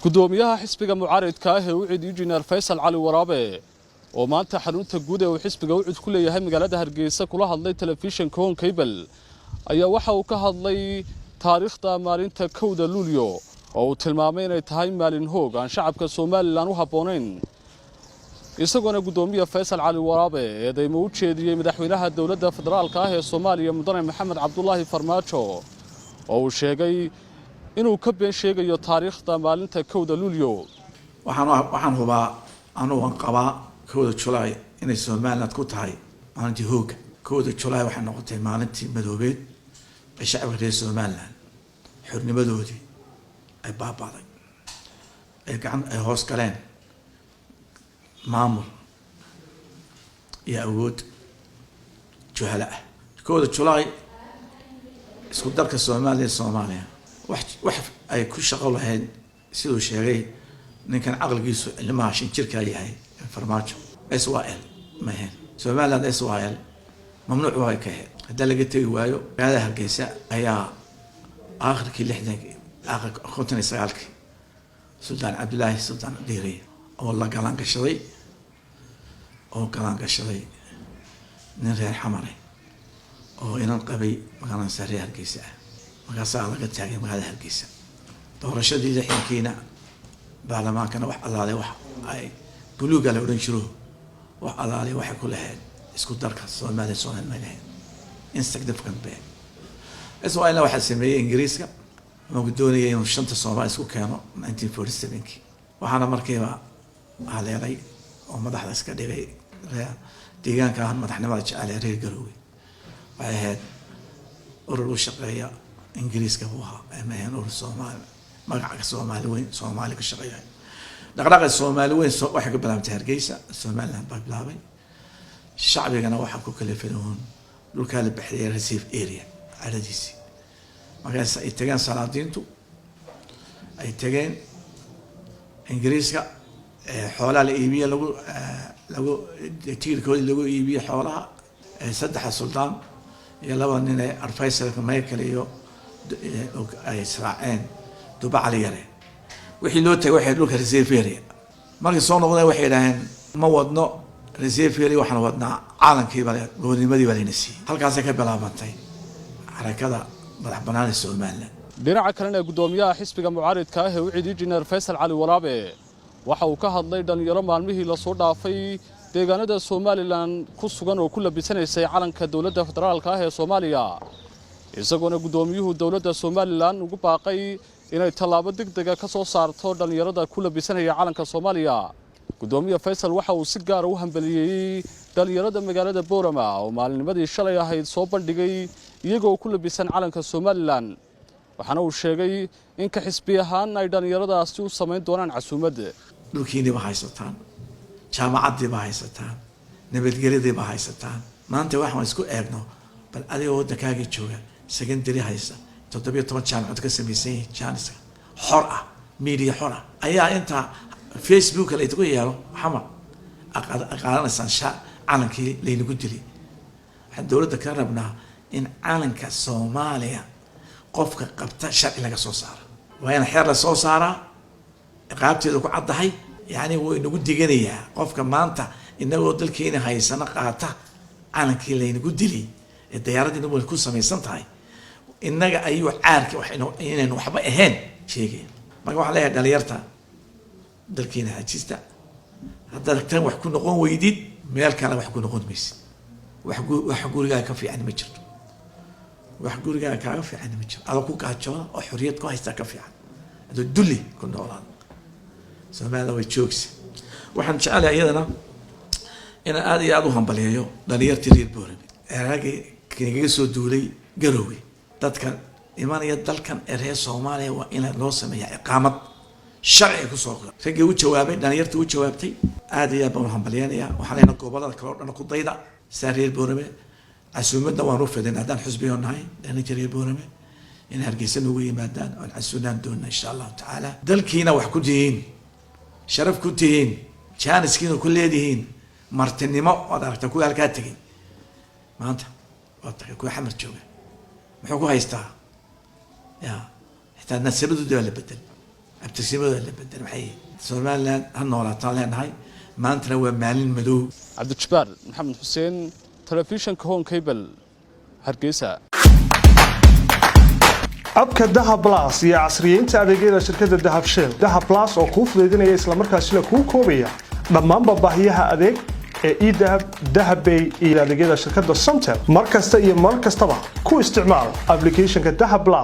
gudoomiyaha xisbiga mucaaradka ah ee u cid injineer Faysal Cali Waraabe oo maanta xarunta guud ee xisbiga u cid ku leeyahay magaalada Hargeysa kula hadlay telefishinka Hon Cable ayaa waxa uu ka hadlay taariikhda maalinta 1 Luulyo oo uu tilmaamay inay tahay maalin hoog aan shacabka Soomaaliland u haboonayn isagoo gudoomiyaha Faysal Cali Waraabe ee uu jeediyay madaxweynaha dawladda federaalka ah ee Soomaaliya Mudane Maxamed Cabdullaahi Farmaajo oo uu sheegay inuu ka been sheegayo taariikhda maalinta 1 Luulyo waxaan hubaa anuu qabaa 1 July inay Soomaaliland ku tahay maalintii hoog 1 July waxay noqotay maalintii madoobeed ee shacabka reer Soomaaliland xornimadoodii ay baabaaday ay hoos galeen maamul iyo awood juhala ah 1 July isku darka Soomaaliya wax ay ku shaqo lahayn sidoo sheegay ninkan aqalkiisu ilmaha shan jirka yahay Farmaajo SYL ma ahayn Soomaaliland SYL mamnuuc waa ka ahayd hadda laga tagi waayo magaalada Hargeysa ayaa aakhirkii 59 Sultan Abdullaahi Sultan Diiri oo la galan gashaday nin reer xamare oo inaan qabay magaalada sare Hargeysa magaasaa laga taagay magaalada Hargeysa doorashadii xilkiina baarlamaankana wax allaale wax ay buluuga la oran jiro wax allaale wax ku lahayd isku darka Soomaaliland insignificant bay iswaayna waxa sameeyay Ingiriiska oo doonayay inuu shanta Soomaali isku keeno 1947 waxaana markiiba haleelay oo madaxda iska dhigay deegaanka madaxnimada jecel reer Garowe waxay ahayd urur u shaqeeya Ingiriiska buu ahaa ama urur Soomaali magaca Soomaali ka shaqeeya dhaqdhaqaaqa Soomaali waxa ka bilaabtay Hargeysa Soomaaliland baa bilaabay shacbigana waxa ku kala filan dhulka la bixiyay reserve area aradiisi markaas ay tagaan salaadiintu ay tageen Ingiriiska xoolaha la iibiyo lagu tiirkoodii lagu iibiyo xoolaha saddex sultaan iyo laba nin ay arfaysalka Michael iyo ay israaceen Duba Cali Yare wixii loo tagay waxay dhulka reserve area markii soo noqday waxay yiraahdeen ma wadno reserve area waxaan wadnaa caalankii goonimadii walaynasi halkaas ka bilaabantay xarakada madax banaanida Soomaaliland dhinaca kalena gudoomiyaha xisbiga mucaaradka ah ee u cid injineer Faysal Cali Waraabe waxa uu ka hadlay dhalinyaro maalmihii la soo dhaafay deegaanada Soomaaliland ku sugan oo ku labisanaysay calanka dawladda federaalka ah ee Soomaaliya isagoo gudoomiyuhu dawladda Soomaaliland ugu baaqay inay talaabo degdeg ah ka soo saarto dhalinyarada ku labisanaya calanka Soomaaliya gudoomiyaha Faysal waxa uu si gaar ah u hambaliyay dhalinyarada magaalada Boorama oo maalinnimadii shalay ahayd soo bandhigay iyagoo ku labisan calanka Soomaaliland waxaana uu sheegay in ka xisbi ahaan ay dhalinyaradaasi u sameyn doonaan casuumad dhulkiina ba haysataan jaamacadii ba haysataan nabadgelyadii ba haysataan maanta waxaan isku eegno bal adiga waddankaaga jooga secondary haysa 17 jaamacad ka sameeyay jaaniska xor ah media xor ah ayaa inta Facebook la idinku yeero xama aqaadanaysan calankii laynagu dilay waxaan dawladda ka rabnaa in calanka Soomaaliya qofka qabta sharci laga soo saaro waa in xeer la soo saaraa qaabteedu ku caddahay yani way nagu diganayaa qofka maanta inagoo dalkeena haysana qaata calankii laynagu dilay ee diyaaradii nagu ku samaysan tahay inaga ayuu caarka inaynu waxba ahayn sheegay marka waxa leeyahay dhalinyarta dalkeena hajista haddaad tan wax ku noqon weydid meel kale wax ku noqon maysid wax guriga ka fiican ma jirto wax guriga kaaga fiican ma jiro adoo ku gaajooda oo xorriyad ku haysta ka fiican adoo dulli ku noolaa Soomaaliya way joogsi waxaan jecelahay iyadana in aad iyo aad u hambaliyo dhalinyartii reer Boorame eragay kiniga soo duulay Garowe dadka imaanaya dalkan reer Soomaaliya waa in loo sameeyaa iqaamad sharci ku soo qor ragii u jawaabay dhalinyartii u jawaabtay aad iyo aad u hambaliyeenaya waxaan leeyahay gobolada kale oo dhan ku dayda reer Boorame casuumadda waan u fidin haddaan xusbiyo nahay dhalinyartii reer Boorame in Hargeysa ugu yimaadaan oo casuunan doona insha Allah taala dalkiina wax ku diin sharaf ku diin jaaniskiina ku leedihiin martinimo wada aragta ku halka tagay maanta wada ku xamar jooga muxuu ku haystaa ya xitaa nasabadu la bedel abtirsimadooda la bedel maxay Somaliland ha noolaataan leenahay maantana waa maalin madow. Cabdijabbaar Maxamed Xuseen, telefishinka Home Cable, Hargeysa. abka Dahab Plus iyo casriyeynta adeegyada shirkadda Dahab Shell. Dahab Plus oo kuu fududeynaya isla markaasina kuu koobaya dhammaan baahiyaha adeeg ee eDahab, Dahabbay iyo adeegyada shirkadda Somtel. Mar kasta iyo mar kastaba ku isticmaal applicationka Dahab Plus.